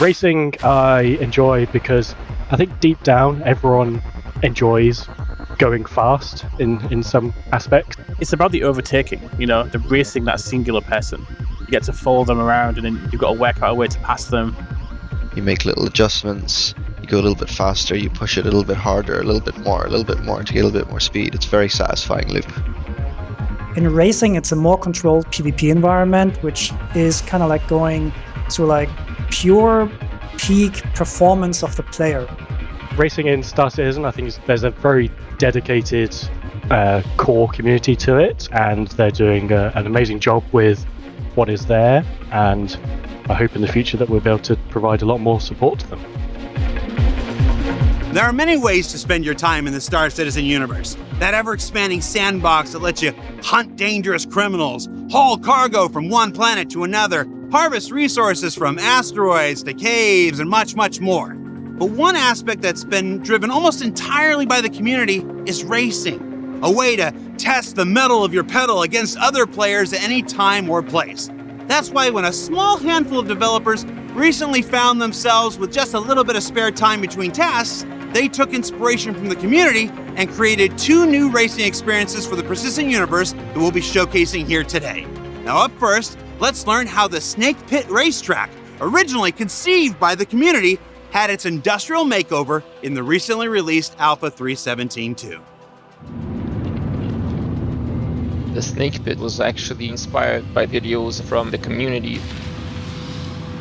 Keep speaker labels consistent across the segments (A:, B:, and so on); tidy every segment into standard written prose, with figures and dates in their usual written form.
A: Racing I enjoy because I think deep down everyone enjoys going fast in some aspects.
B: It's about the overtaking, the racing that singular person. You get to follow them around and then you've got to work out a way to pass them.
C: You make little adjustments, you go a little bit faster, you push it a little bit harder, a little bit more to get a little bit more speed. It's a very satisfying loop.
D: In racing, it's a more controlled PvP environment, which is kind of like going to like pure peak performance of the player.
A: Racing in Star Citizen, I think there's a very dedicated core community to it, and they're doing an amazing job with what is there, and I hope in the future that we'll be able to provide a lot more support to them.
E: There are many ways to spend your time in the Star Citizen universe. That ever-expanding sandbox that lets you hunt dangerous criminals, haul cargo from one planet to another, harvest resources from asteroids to caves, and much, much more. But one aspect that's been driven almost entirely by the community is racing, a way to test the mettle of your pedal against other players at any time or place. That's why when a small handful of developers recently found themselves with just a little bit of spare time between tasks, they took inspiration from the community and created 2 new racing experiences for the Persistent Universe that we'll be showcasing here today. Now up first, let's learn how the Snake Pit Racetrack, originally conceived by the community, had its industrial makeover in the recently released Alpha 3.17.2.
F: The Snake Pit was actually inspired by videos from the community.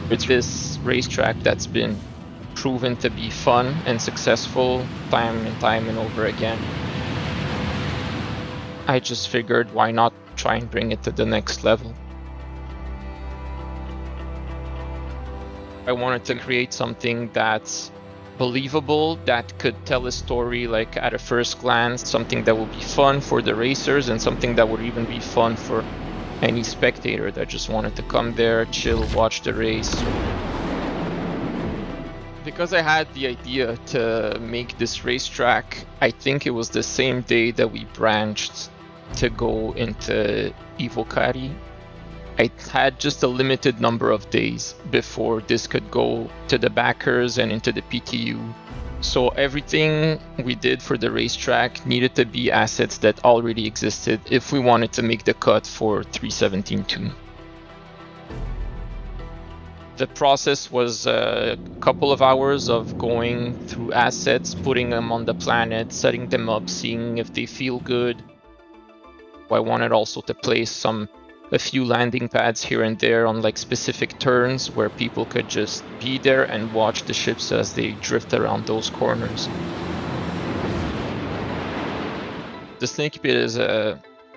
F: It's this racetrack that's been proven to be fun and successful time and over again. I just figured why not try and bring it to the next level. I wanted to create something that's believable, that could tell a story like at a first glance, something that would be fun for the racers and something that would even be fun for any spectator that just wanted to come there, chill, watch the race. Because I had the idea to make this racetrack, I think it was the same day that we branched to go into Evocati. I had just a limited number of days before this could go to the backers and into the PTU. So everything we did for the racetrack needed to be assets that already existed if we wanted to make the cut for 3.17.2. The process was a couple of hours of going through assets, putting them on the planet, setting them up, seeing if they feel good. I wanted also to place a few landing pads here and there on like specific turns where people could just be there and watch the ships as they drift around those corners. The Snake Pit is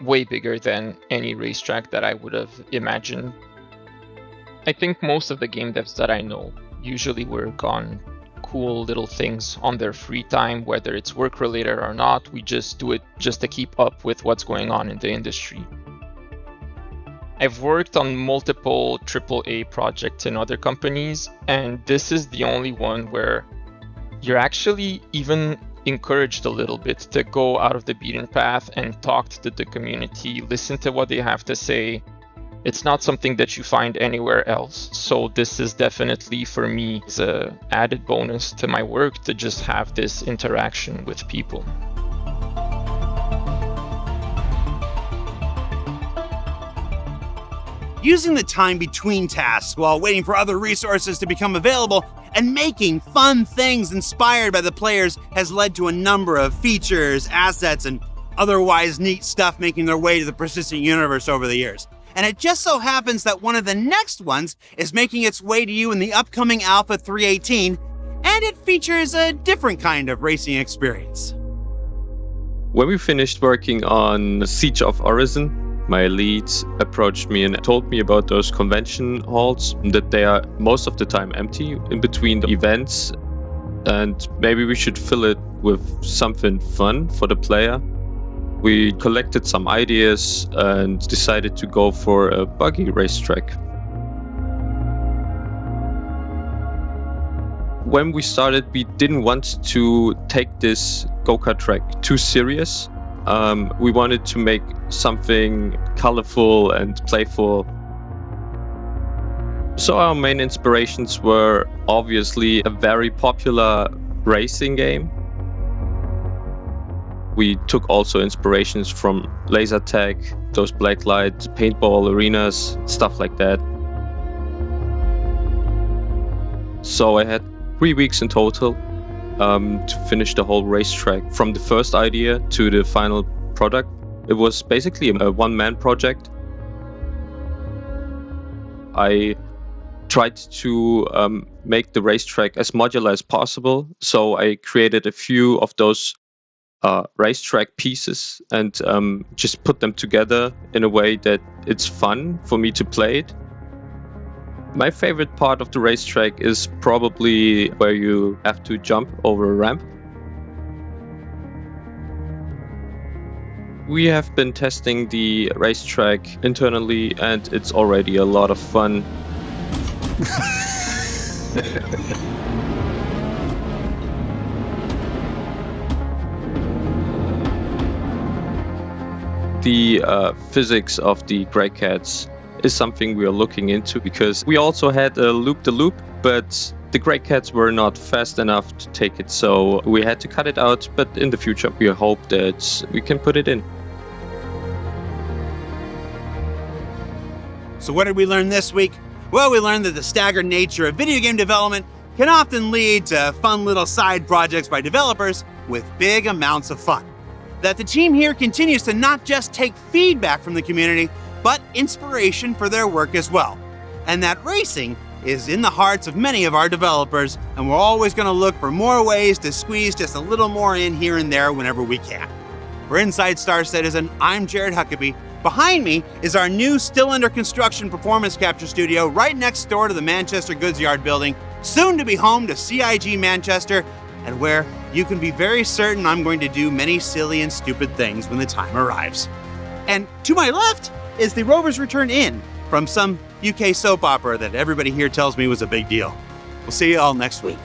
F: way bigger than any racetrack that I would have imagined. I think most of the game devs that I know usually work on cool little things on their free time, whether it's work related or not. We just do it just to keep up with what's going on in the industry. I've worked on multiple AAA projects in other companies, and this is the only one where you're actually even encouraged a little bit to go out of the beaten path and talk to the community, listen to what they have to say. It's not something that you find anywhere else. So this is definitely, for me, is an added bonus to my work to just have this interaction with people.
E: Using the time between tasks while waiting for other resources to become available and making fun things inspired by the players has led to a number of features, assets, and otherwise neat stuff making their way to the Persistent Universe over the years. And it just so happens that one of the next ones is making its way to you in the upcoming Alpha 3.18, and it features a different kind of racing experience.
G: When we finished working on Siege of Orison, my lead approached me and told me about those convention halls, that they are most of the time empty in between the events, and maybe we should fill it with something fun for the player. We collected some ideas and decided to go for a buggy racetrack. When we started, we didn't want to take this go-kart track too serious. We wanted to make something colorful and playful. So our main inspirations were obviously a very popular racing game. We took also inspirations from laser tag, those black light paintball arenas, stuff like that. So I had 3 weeks in total to finish the whole racetrack, from the first idea to the final product. It was basically a one-man project. I tried to make the racetrack as modular as possible, so I created a few of those racetrack pieces and just put them together in a way that it's fun for me to play it. My favorite part of the racetrack is probably where you have to jump over a ramp. We have been testing the racetrack internally and it's already a lot of fun. The physics of the Grey Cats is something we are looking into, because we also had a loop-the-loop, but the Grey Cats were not fast enough to take it, so we had to cut it out. But in the future, we hope that we can put it in.
E: So what did we learn this week? Well, we learned that the staggered nature of video game development can often lead to fun little side projects by developers with big amounts of fun. That the team here continues to not just take feedback from the community, but inspiration for their work as well. And that racing is in the hearts of many of our developers, and we're always going to look for more ways to squeeze just a little more in here and there whenever we can. For Inside Star Citizen, I'm Jared Huckabee. Behind me is our new, still under construction performance capture studio right next door to the Manchester Goods Yard building, soon to be home to CIG Manchester, and where you can be very certain I'm going to do many silly and stupid things when the time arrives. And to my left is the Rover's Return Inn from some UK soap opera that everybody here tells me was a big deal. We'll see you all next week.